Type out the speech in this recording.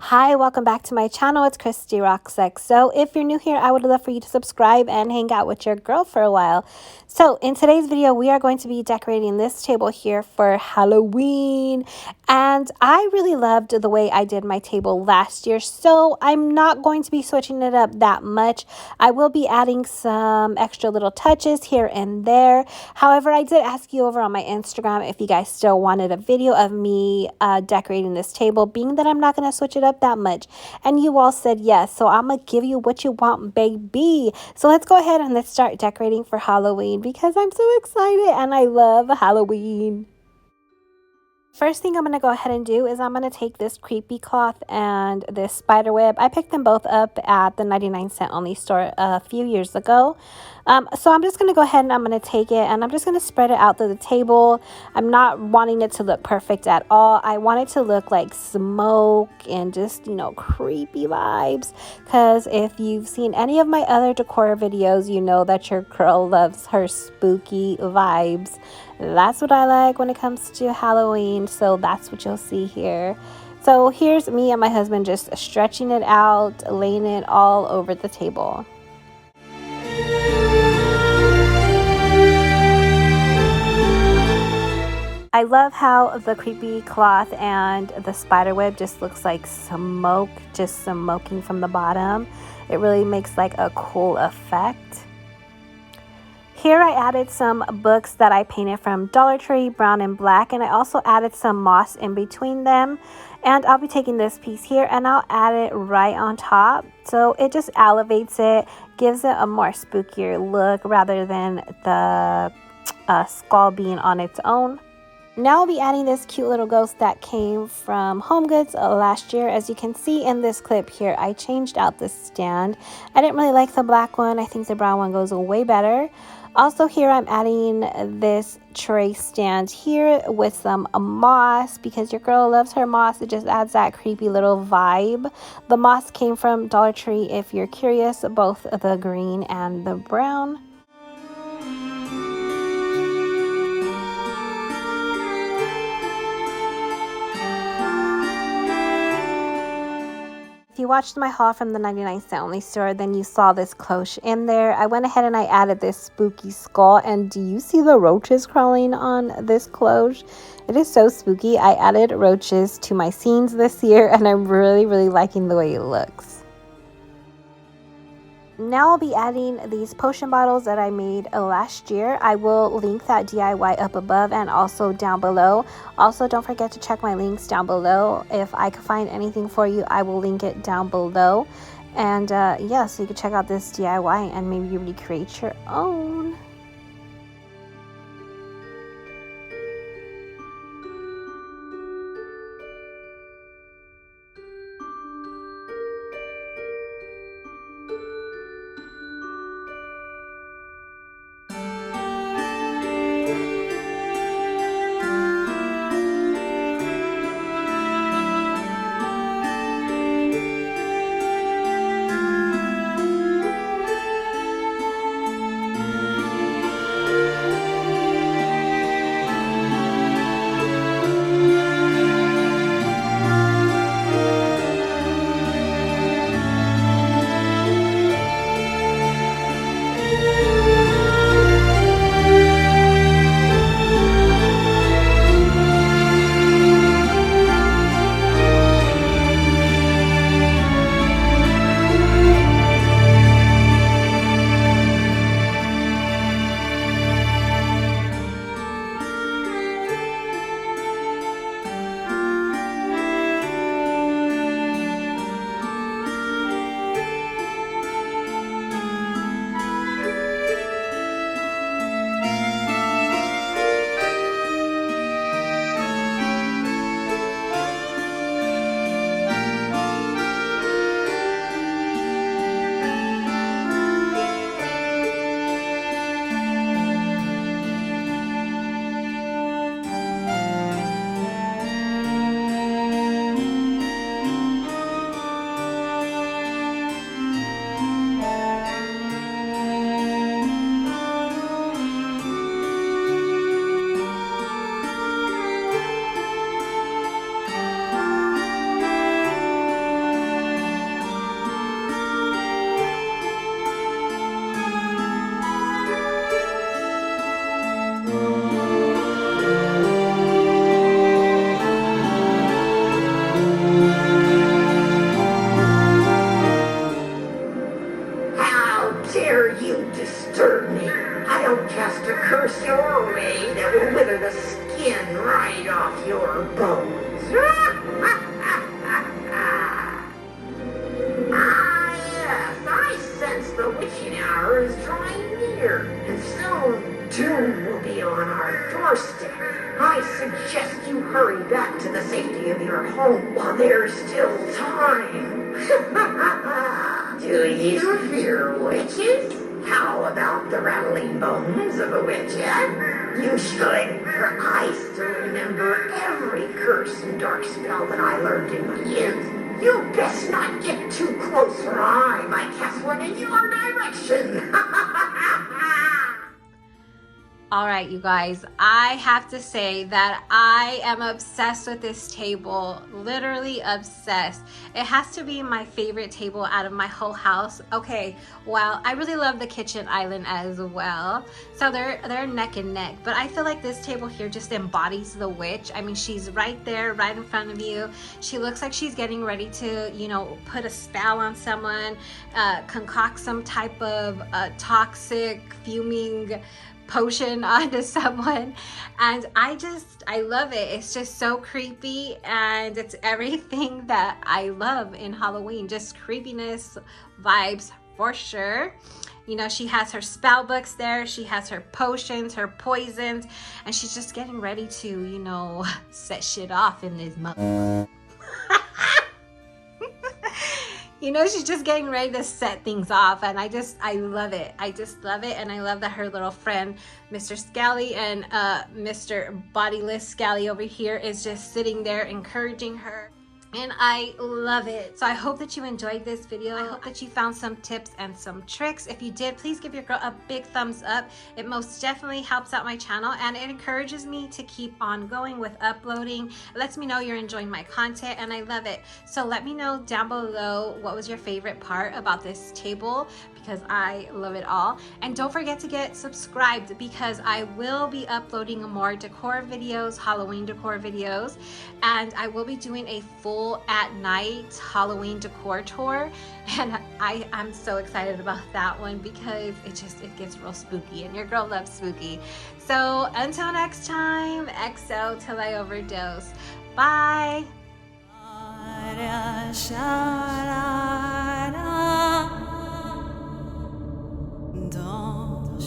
Hi, welcome back to my channel. It's ChristyRocksXO. If you're new here, I would love for you to subscribe and hang out with your girl for a while. So in today's video, we are going to be decorating this table here for Halloween. And I really loved the way I did my table last year, so I'm not going to be switching it up that much. I will be adding some extra little touches here and there. However, I did ask you over on my Instagram if you guys still wanted a video of me decorating this table, being that I'm not going to switch it up that much. And you all said yes, so I'm going to give you what you want, baby. So let's go ahead and let's start decorating for Halloween because I'm so excited and I love Halloween. First thing I'm going to go ahead and do is I'm going to take this creepy cloth and this spider web. I picked them both up at the 99-cent only store a few years ago. So I'm just going to go ahead and I'm going to take it and I'm just going to spread it out to the table. I'm not wanting it to look perfect at all. I want it to look like smoke and just, you know, creepy vibes. Because if you've seen any of my other decor videos, you know that your girl loves her spooky vibes. That's what I like when it comes to Halloween, so that's what you'll see here. So here's me and my husband just stretching it out, laying it all over the table. I love how the creepy cloth and the spider web just looks like smoke, just smoking from the bottom. It really makes like a cool effect. Here I added some books that I painted from Dollar Tree, brown and black, and I also added some moss in between them. And I'll be taking this piece here and I'll add it right on top. So it just elevates it, gives it a more spookier look rather than the skull being on its own. Now I'll be adding this cute little ghost that came from Home Goods last year. As you can see in this clip here, I changed out the stand. I didn't really like the black one. I think the brown one goes way better. Also here I'm adding this tray stand here with some moss because your girl loves her moss. It just adds that creepy little vibe. The moss came from Dollar Tree if you're curious, both the green and the brown. If you watched my haul from the 99-cent only store, then you saw this cloche in there. I went ahead and I added this spooky skull. And do you see the roaches crawling on this cloche? It is so spooky. I added roaches to my scenes this year and I'm really liking the way it looks. Now I'll be adding these potion bottles that I made last year. I will link that DIY up above and also down below. Also, don't forget to check my links down below. If I can find anything for you, I will link it down below. And yeah, so you can check out this DIY and maybe recreate your own. a curse your way that will wither the skin right off your bones. Ah, yes, I sense the witching hour is drawing near, and soon doom will be on our doorstep. I suggest you hurry back to the safety of your home while there's still time. Do you fear witches? How about the rattling bones of a witch, eh? You should, for I still remember every curse and dark spell that I learned in my youth. You best not get too close, or I might cast one in your direction. All right, you guys, I have to say that I am obsessed with this table, literally obsessed. It has to be my favorite table out of my whole house. Okay, well, I really love the kitchen island as well. So they're neck and neck, but I feel like this table here just embodies the witch. I mean, she's right there, right in front of you. She looks like she's getting ready to, you know, put a spell on someone, concoct some type of toxic, fuming potion onto someone, and I love it. It's just so creepy, and it's everything that I love in Halloween. Just creepiness vibes for sure. You know, she has her spell books there, she has her potions, her poisons, and she's just getting ready to, you know, set shit off in this month. You know, she's just getting ready to set things off, and I love it. I just love it, and I love that her little friend, Mr. Scally, and Mr. Bodiless Scally over here is just sitting there encouraging her. And I love it. So I hope that you enjoyed this video. I hope that you found some tips and some tricks. If you did, please give your girl a big thumbs up. It most definitely helps out my channel, and it encourages me to keep on going with uploading. It lets me know you're enjoying my content, and I love it. So let me know down below what was your favorite part about this table, because I love it all. And don't forget to get subscribed, because I will be uploading more decor videos, Halloween decor videos, and I will be doing a full at night Halloween decor tour, and I'm so excited about that one, because it gets real spooky, and your girl loves spooky. So until next time, XO till I overdose. Bye. Don't